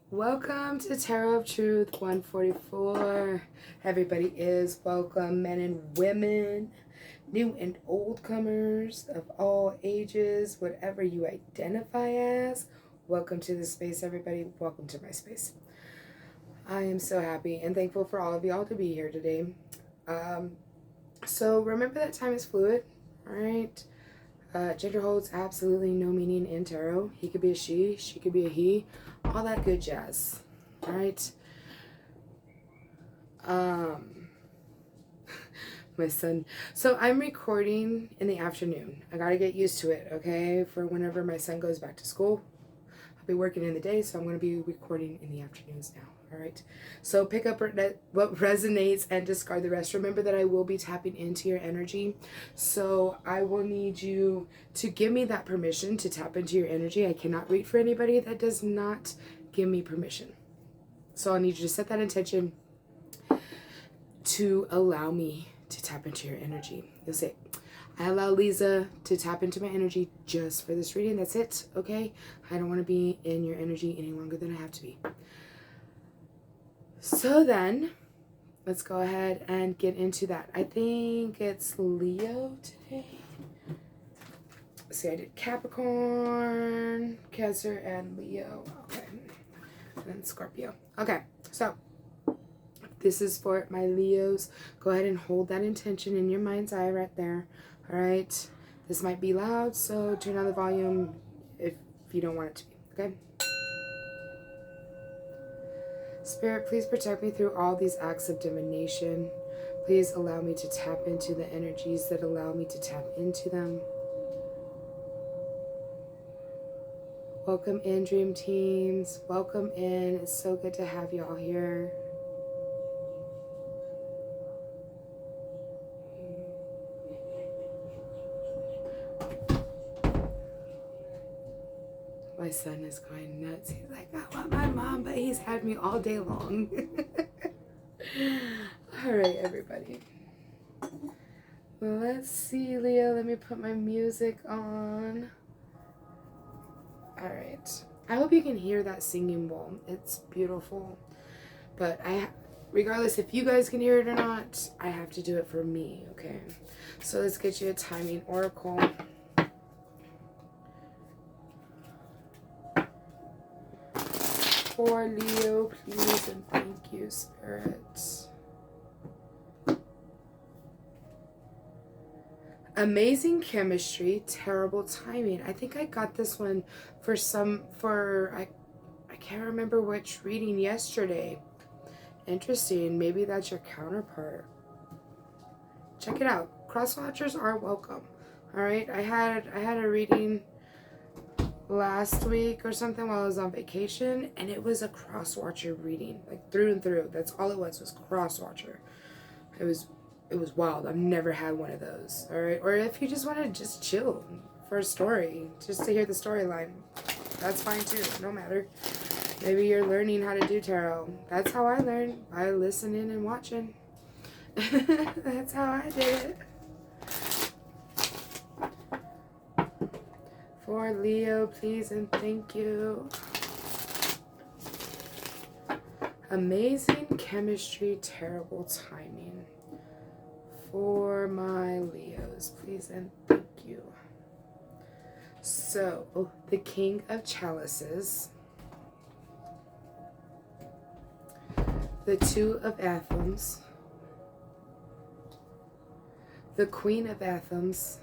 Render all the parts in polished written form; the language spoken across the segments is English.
Welcome to Tarot of Truth 144. Everybody is welcome, men and women, new and old comers of all ages, whatever you identify as. Welcome to this space, everybody. Welcome to my space. I am so happy and thankful for all of y'all to be here today. So remember that time is fluid, all right? Gender holds absolutely no meaning in tarot. He could be a she could be a he, all that good jazz. All right. My son. So I'm recording in the afternoon. I gotta get used to it, okay? For whenever my son goes back to school. I'll be working in the day, so I'm gonna be recording in the afternoons now. All right. So pick up what resonates and discard the rest. Remember that I will be tapping into your energy. So I will need you to give me that permission to tap into your energy. I cannot read for anybody that does not give me permission. So I'll need you to set that intention to allow me to tap into your energy. You'll say, I allow Lisa to tap into my energy just for this reading. That's it, okay? I don't want to be in your energy any longer than I have to be. So then, let's go ahead and get into that. I think it's Leo today. See, I did Capricorn, Cancer, and Leo. Okay. And then Scorpio. Okay, so this is for my Leos. Go ahead and hold that intention in your mind's eye right there. All right. This might be loud, so turn down the volume if you don't want it to be. Okay. Spirit, please protect me through all these acts of divination. Please allow me to tap into the energies that allow me to tap into them. Welcome in, Dream Teams. Welcome in. It's so good to have you all here. My son is going nuts. He's like, I want my mom, but he's had me all day long. All right, everybody. Let's see, Leo. Let me put my music on. All right. I hope you can hear that singing bowl. It's beautiful. But regardless if you guys can hear it or not, I have to do it for me, okay? So let's get you a timing oracle. For Leo, please, and thank you, Spirit. Amazing chemistry, terrible timing. I think I got this one I can't remember which reading yesterday. Interesting. Maybe that's your counterpart. Check it out. Cross-watchers are welcome. All right. I had a reading last week or something while I was on vacation, and it was a cross-watcher reading, like through and through. That's all it was cross-watcher. It was wild. I've never had one of those. All right. Or if you just want to just chill for a story, just to hear the storyline, that's fine too. No matter. Maybe you're learning how to do tarot. That's how I learned, by listening and watching. That's how I did it. For Leo, please, and thank you. Amazing chemistry, terrible timing. For my Leos, please, and thank you. So, the King of Chalices, the Two of Athens, the Queen of Athens,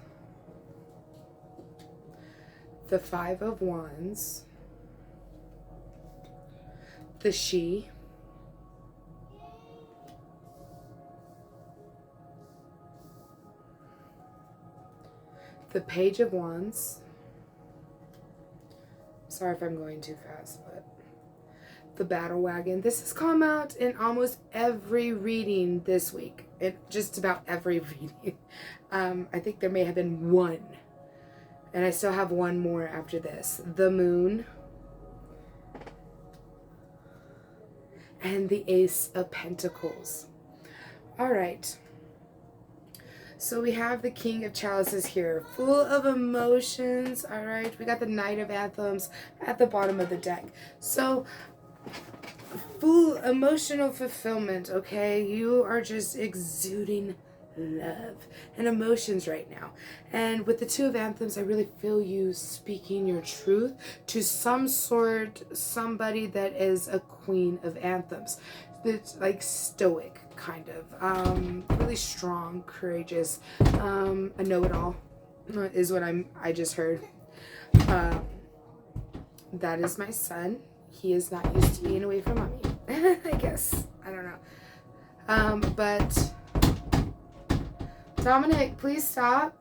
the Five of Wands, the She, the Page of Wands. Sorry if I'm going too fast, but the Battle Wagon. This has come out in almost every reading this week. Just about every reading. I think there may have been one. And I still have one more after this. The Moon. And the Ace of Pentacles. All right. So we have the King of Chalices here, full of emotions, all right? We got the Knight of Anthems at the bottom of the deck. So full emotional fulfillment, okay? You are just exuding love and emotions right now. And with the Two of Anthems, I really feel you speaking your truth to somebody that is a Queen of Anthems. That's like stoic, kind of. Really strong, courageous, a know-it-all is what I just heard. Um, that is my son. He is not used to being away from mommy. I guess. I don't know. But Dominic, please stop.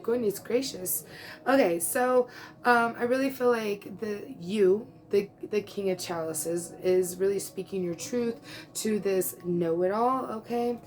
Goodness gracious. Okay, so I really feel like the King of Chalices, is really speaking your truth to this know-it-all, okay?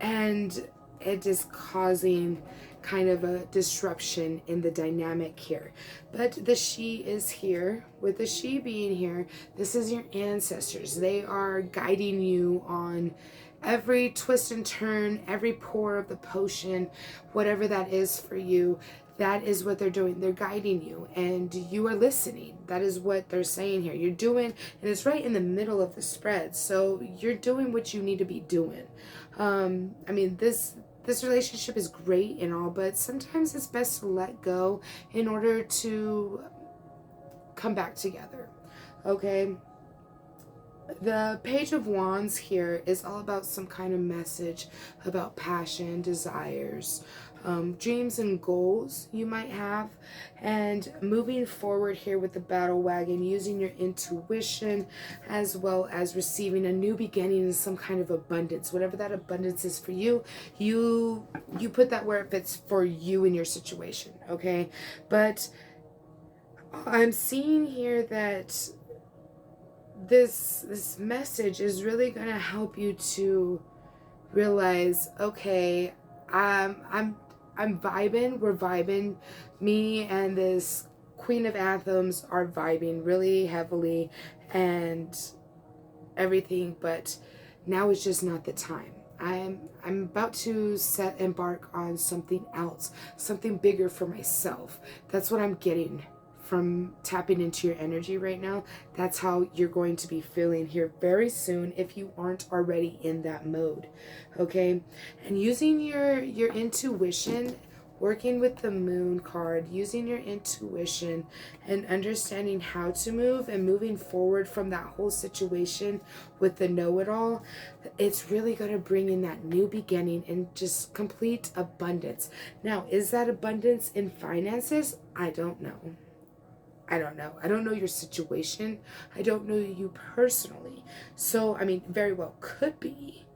And it is causing kind of a disruption in the dynamic here. But the she is here. With the she being here, this is your ancestors. They are guiding you on every twist and turn, every pour of the potion, whatever that is for you. That is what they're doing. They're guiding you and you are listening. That is what they're saying here. You're doing, and it's right in the middle of the spread. So you're doing what you need to be doing. I mean, this relationship is great and all, but sometimes it's best to let go in order to come back together. Okay? The Page of Wands here is all about some kind of message about passion, desires, dreams and goals you might have, and moving forward here with the battle wagon, using your intuition as well as receiving a new beginning and some kind of abundance. Whatever that abundance is for you, you put that where it fits for you in your situation, okay? But I'm seeing here that this message is really going to help you to realize, okay, I'm vibing, we're vibing, me and this Queen of Anthems are vibing really heavily and everything, but now is just not the time. I'm about to embark on something else, something bigger for myself. That's what I'm getting from tapping into your energy right now. That's how you're going to be feeling here very soon if you aren't already in that mode. Okay? And using your intuition, working with the Moon card, using your intuition and understanding how to move and moving forward from that whole situation with the know-it-all, it's really going to bring in that new beginning and just complete abundance. Now, is that abundance in finances? I don't know. I don't know. I don't know your situation. I don't know you personally. So, I mean, very well could be.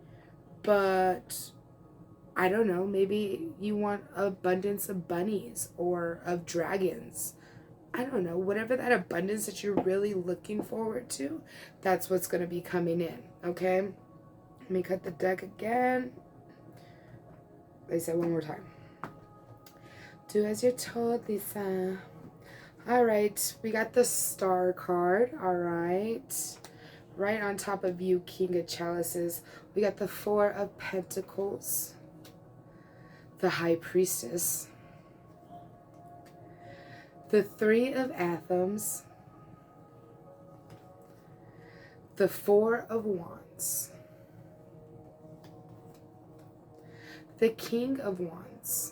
But I don't know. Maybe you want abundance of bunnies or of dragons. I don't know. Whatever that abundance that you're really looking forward to, that's what's going to be coming in. Okay? Let me cut the deck again. They said one more time. Do as you're told, Lisa. All right, we got the Star card. All right, right on top of you, King of Chalices, we got the Four of Pentacles, the High Priestess, the Three of Anthems, the Four of Wands, the King of Wands,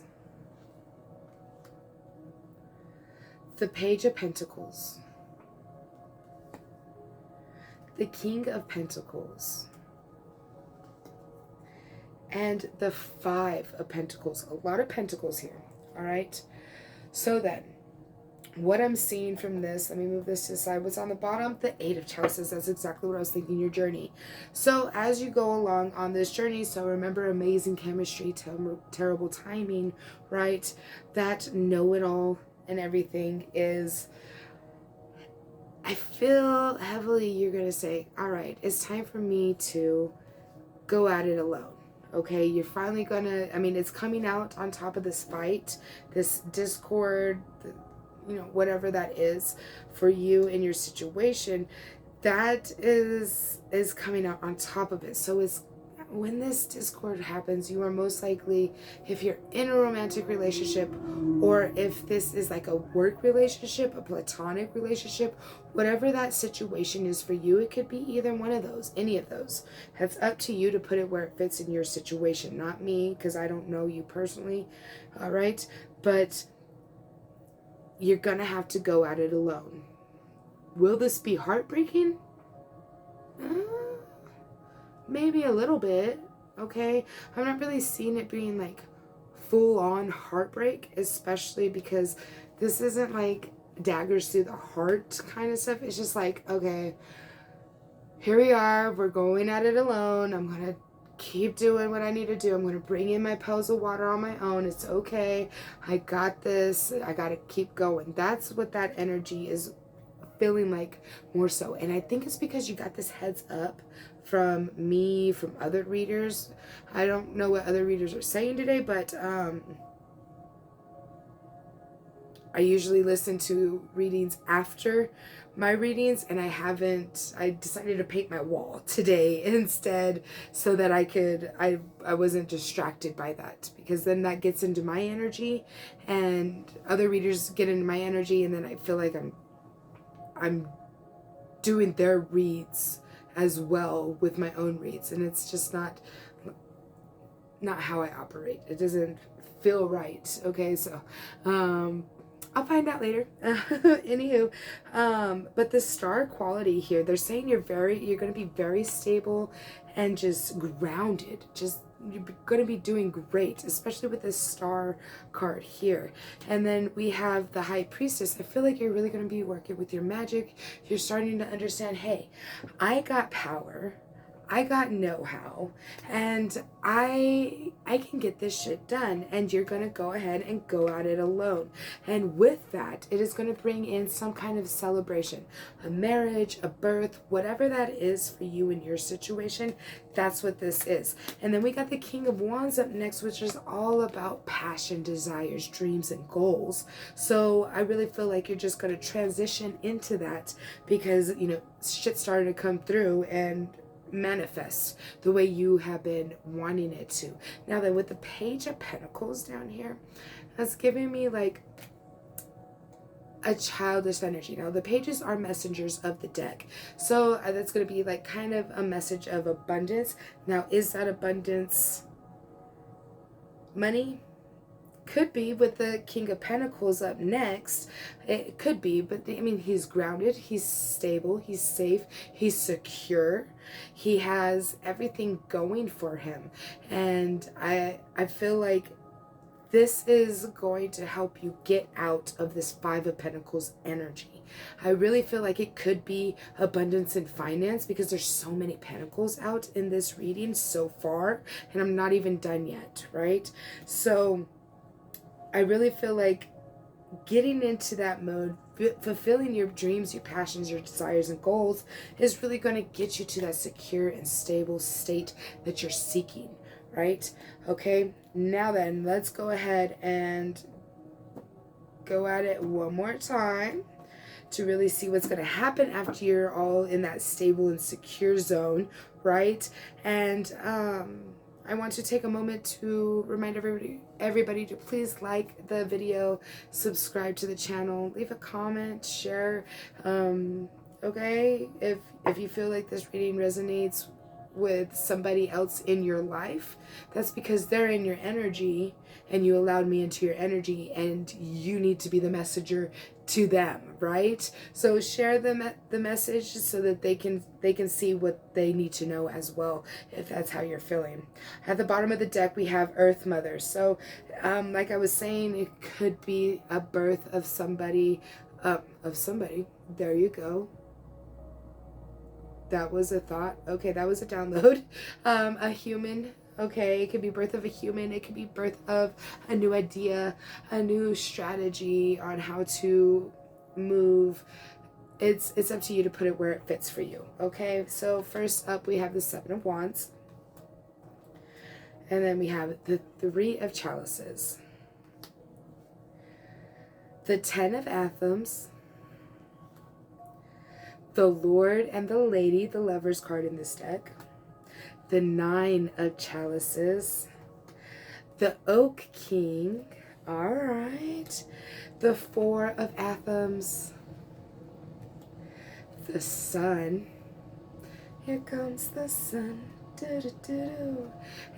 the Page of Pentacles, the King of Pentacles, and the Five of Pentacles. A lot of pentacles here, all right? So then, what I'm seeing from this, let me move this to the side. What's on the bottom? The Eight of Chalices. That's exactly what I was thinking, your journey. So as you go along on this journey, so remember, amazing chemistry, terrible timing, right? That know-it-all and everything is, I feel heavily you're going to say, all right, it's time for me to go at it alone. Okay, you're finally going to, I mean, it's coming out on top of this fight, this discord, you know, whatever that is for you in your situation, that is coming out on top of it. So it's when this discord happens, you are most likely, if you're in a romantic relationship, or if this is like a work relationship, a platonic relationship, whatever that situation is for you, it could be either one of those, any of those. That's up to you to put it where it fits in your situation, not me, because I don't know you personally, all right? But you're gonna have to go at it alone. Will this be heartbreaking? Maybe a little bit, okay? I'm not really seeing it being like full on heartbreak, especially because this isn't like daggers through the heart kind of stuff. It's just like, okay, here we are, we're going at it alone. I'm gonna keep doing what I need to do. I'm gonna bring in my pails of water on my own. It's okay. I got this. I gotta keep going. That's what that energy is feeling like more so. And I think it's because you got this heads up from me, from other readers. I don't know what other readers are saying today, but I usually listen to readings after my readings, and I decided to paint my wall today instead, so that I wasn't distracted by that, because then that gets into my energy and other readers get into my energy, and then I feel like I'm doing their reads as well with my own reads, and it's just not how I operate. It doesn't feel right. Okay, so I'll find out later. Anywho, but the star quality here, they're saying you're going to be very stable and just grounded. You're going to be doing great, especially with this star card here. And then we have the High Priestess. I feel like you're really going to be working with your magic. You're starting to understand, hey, I got power. I got know-how, and I can get this shit done, and you're going to go ahead and go at it alone. And with that, it is going to bring in some kind of celebration, a marriage, a birth, whatever that is for you in your situation. That's what this is. And then we got the King of Wands up next, which is all about passion, desires, dreams, and goals. So I really feel like you're just going to transition into that, because, you know, shit started to come through and manifest the way you have been wanting it to. Now then, with the Page of Pentacles down here, that's giving me like a childish energy. Now the pages are messengers of the deck, so that's going to be like kind of a message of abundance. Now, is that abundance money? Could be, with the King of Pentacles up next. It could be, but I mean, he's grounded, he's stable, he's safe, he's secure, he has everything going for him. And I feel like this is going to help you get out of this Five of Pentacles energy. I really feel like it could be abundance in finance, because there's so many pentacles out in this reading so far, and I'm not even done yet, right? So I really feel like getting into that mode, fulfilling your dreams, your passions, your desires, and goals is really going to get you to that secure and stable state that you're seeking, right? Okay, now then, let's go ahead and go at it one more time to really see what's going to happen after you're all in that stable and secure zone, right? And I want to take a moment to remind everybody to please like the video, subscribe to the channel, leave a comment, share. Okay, if you feel like this reading resonates with somebody else in your life, that's because they're in your energy, and you allowed me into your energy, and you need to be the messenger to them, right? So share the message so that they can see what they need to know as well, if that's how you're feeling. At the bottom of the deck, we have Earth Mother. So like I was saying, it could be a birth of somebody. There you go. That was a thought. Okay, that was a download. A human. Okay, it could be birth of a human. It could be birth of a new idea, a new strategy on how to move. It's up to you to put it where it fits for you. Okay, so first up we have the Seven of Wands. And then we have the Three of Chalices. The Ten of Anthems. The Lord and the Lady, the Lovers card in this deck. the Nine of Chalices, the Oak King, all right, the Four of Anthems, the Sun, here comes the sun,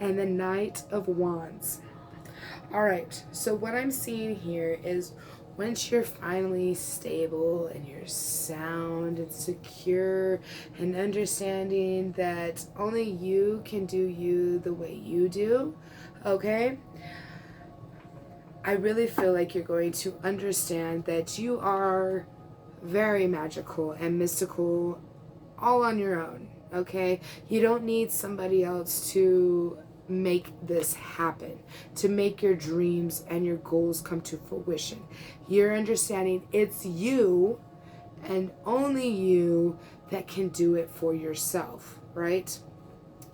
and the Knight of Wands. All right, so what I'm seeing here is once you're finally stable and you're sound and secure and understanding that only you can do you the way you do, okay? I really feel like you're going to understand that you are very magical and mystical all on your own, okay? You don't need somebody else to make this happen, to make your dreams and your goals come to fruition. You're understanding it's you and only you that can do it for yourself, right?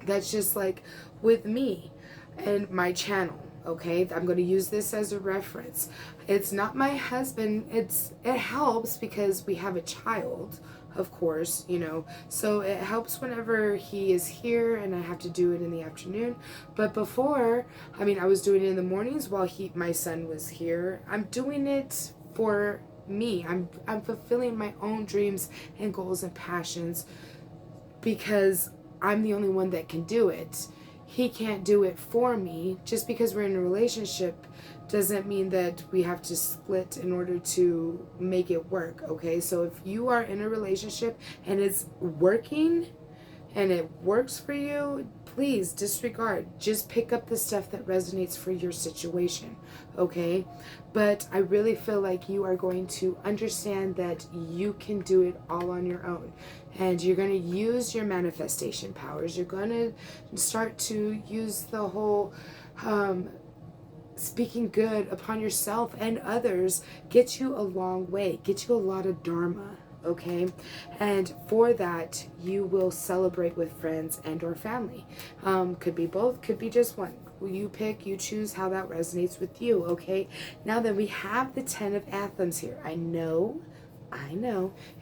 That's just like with me and my channel. Okay, I'm going to use this as a reference. It's not my husband. It helps because we have a child, of course, you know, so it helps whenever he is here and I have to do it in the afternoon. But before, I mean, I was doing it in the mornings while my son was here. I'm doing it for me. I'm fulfilling my own dreams and goals and passions because I'm the only one that can do it. He can't do it for me. Just because we're in a relationship doesn't mean that we have to split in order to make it work, okay? So if you are in a relationship and it's working and it works for you, please disregard. Just pick up the stuff that resonates for your situation, okay? But I really feel like you are going to understand that you can do it all on your own. And you're going to use your manifestation powers. You're going to start to use the whole speaking good upon yourself and others. Get you a long way. Get you a lot of dharma. Okay, and for that you will celebrate with friends and or family. Could be both, could be just one. You pick, you choose how that resonates with you. Okay, now then we have the 10 of Anthems here. I know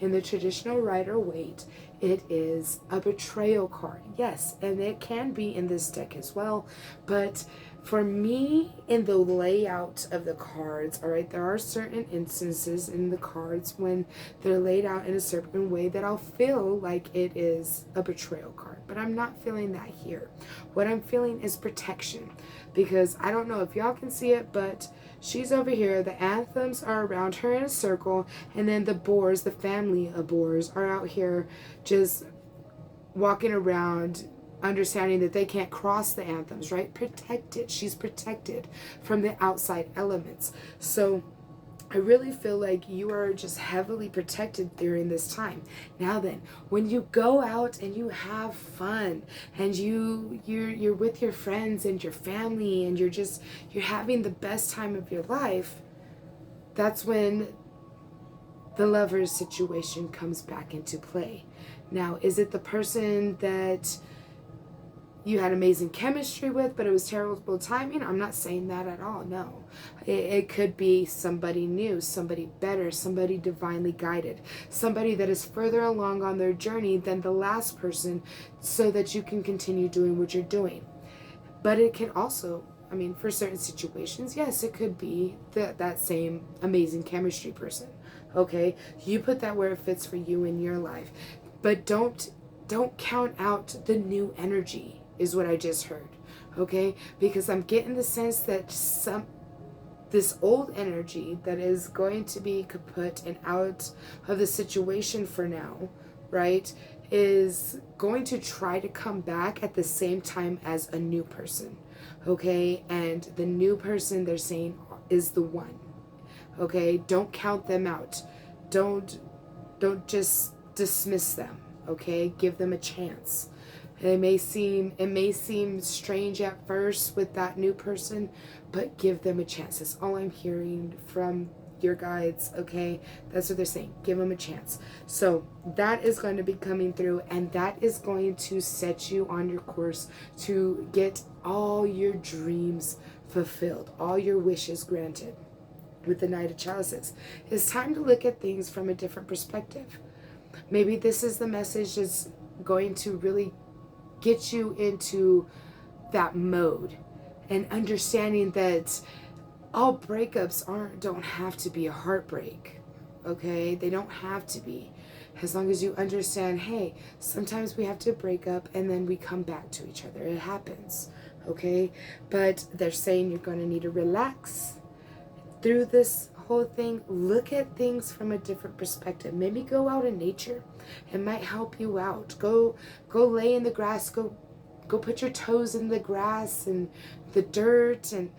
in the traditional Rider-Waite it is a betrayal card, yes, and it can be in this deck as well, but for me, in the layout of the cards, all right, there are certain instances in the cards when they're laid out in a certain way that I'll feel like it is a betrayal card, but I'm not feeling that here. What I'm feeling is protection, because I don't know if y'all can see it, but she's over here, the anthems are around her in a circle, and then the boars, the family of boars, are out here just walking around, understanding that they can't cross the anthems, right? Protected. She's protected from the outside elements. So I really feel like you are just heavily protected during this time. Now then, when you go out and you have fun and you're with your friends and your family and you're having the best time of your life, that's when the lover's situation comes back into play. Now, is it the person that you had amazing chemistry with, but it was terrible timing? I'm not saying that at all, no. It could be somebody new, somebody better, somebody divinely guided, somebody that is further along on their journey than the last person so that you can continue doing what you're doing. But it can also, I mean, for certain situations, yes, it could be that same amazing chemistry person, okay? You put that where it fits for you in your life. But don't count out the new energy, is what I just heard, okay? Because I'm getting the sense that this old energy that is going to be kaput and out of the situation for now, right, is going to try to come back at the same time as a new person, okay? And the new person, they're saying, is the one, okay? Don't count them out. Don't just dismiss them, okay? Give them a chance. It may seem strange at first with that new person, but give them a chance. That's all I'm hearing from your guides, okay? That's what they're saying. Give them a chance. So that is going to be coming through, and that is going to set you on your course to get all your dreams fulfilled, all your wishes granted with the Knight of Chalices. It's time to look at things from a different perspective. Maybe this is the message that's going to really get you into that mode, and understanding that all breakups don't have to be a heartbreak. Okay, they don't have to be. As long as you understand, hey, sometimes we have to break up and then we come back to each other. It happens. Okay, but they're saying you're going to need to relax through this whole thing. Look at things from a different perspective. Maybe go out in nature. It might help you out. Go lay in the grass. Go put your toes in the grass and the dirt, and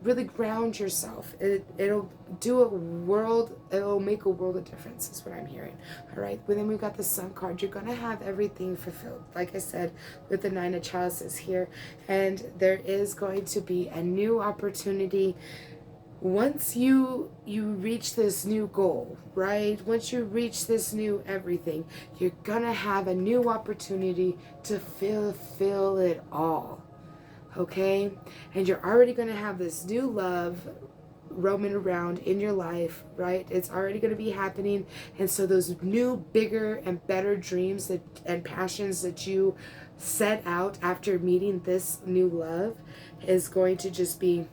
really ground yourself. It'll make a world of difference, is what I'm hearing. All right, but then we've got the Sun card. You're going to have everything fulfilled, like I said, with the Nine of Chalices here, and there is going to be a new opportunity once you reach this new goal, right? Once you reach this new everything, you're gonna have a new opportunity to fulfill it all, okay? And you're already gonna have this new love roaming around in your life, right? It's already going to be happening. And so those new, bigger and better dreams and passions that you set out after meeting this new love is going to just be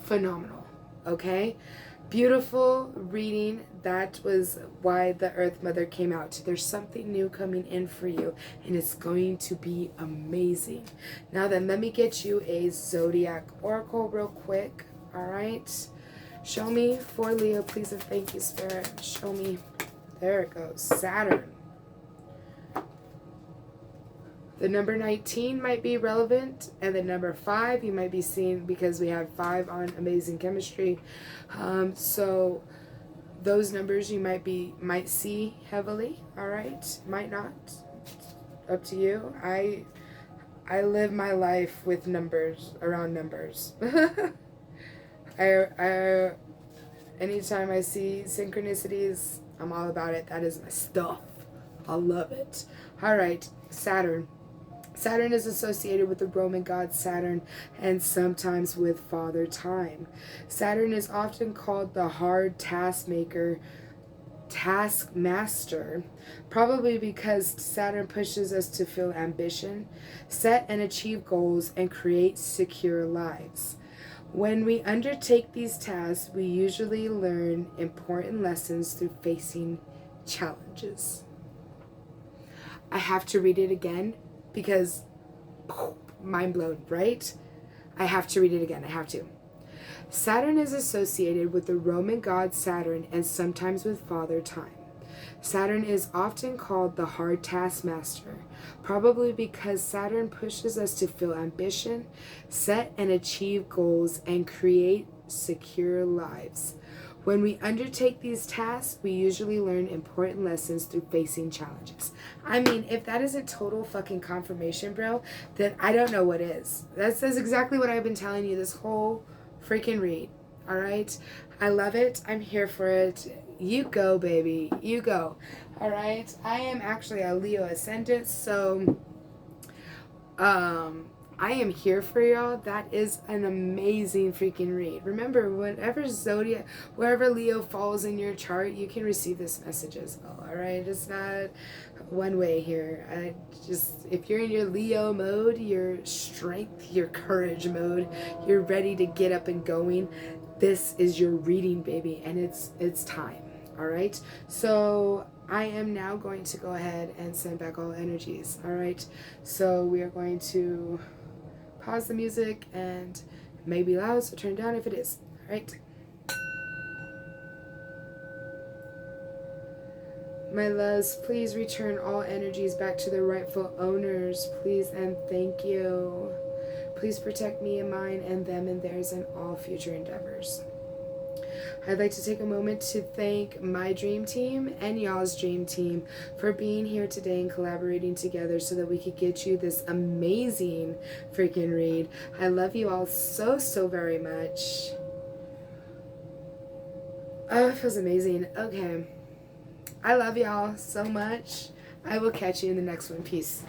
phenomenal. Okay, beautiful reading. That was why the Earth Mother came out. There's something new coming in for you, and it's going to be amazing. Now then, let me get you a Zodiac Oracle real quick. All right, show me for Leo, please, and thank you, Spirit. Show me. There it goes. Saturn. The number 19 might be relevant, and the number 5 you might be seeing, because we have 5 on Amazing Chemistry. So those numbers you might see heavily. All right, might not. Up to you. I live my life with numbers, around numbers. I anytime I see synchronicities, I'm all about it. That is my stuff. I love it. All right, Saturn. Saturn is associated with the Roman god Saturn and sometimes with Father Time. Saturn is often called the hard taskmaster, probably because Saturn pushes us to feel ambition, set and achieve goals, and create secure lives. When we undertake these tasks, we usually learn important lessons through facing challenges. I have to read it again because mind blown, right? I have to read it again. I have to. Saturn is associated with the Roman god Saturn and sometimes with Father Time. Saturn is often called the hard taskmaster, probably because Saturn pushes us to feel ambition, set and achieve goals, and create secure lives. When we undertake these tasks, we usually learn important lessons through facing challenges. I mean, if that isn't total fucking confirmation, bro, then I don't know what is. That's exactly what I've been telling you this whole freaking read. All right? I love it. I'm here for it. You go, baby. You go. All right? I am actually a Leo ascendant, so I am here for y'all. That is an amazing freaking read. Remember, whatever zodiac, wherever Leo falls in your chart, you can receive this message as well. All right, it's not one way here. If you're in your Leo mode, your strength, your courage mode, you're ready to get up and going. This is your reading, baby, and it's time. All right, so I am now going to go ahead and send back all energies. All right, so we are going to pause the music, and it may be loud, so turn it down if it is. All right. My loves, please return all energies back to their rightful owners, please and thank you. Please protect me and mine and them and theirs in all future endeavors. I'd like to take a moment to thank my dream team and y'all's dream team for being here today and collaborating together so that we could get you this amazing freaking read. I love you all so, so very much. Oh, it feels amazing. Okay. I love y'all so much. I will catch you in the next one. Peace.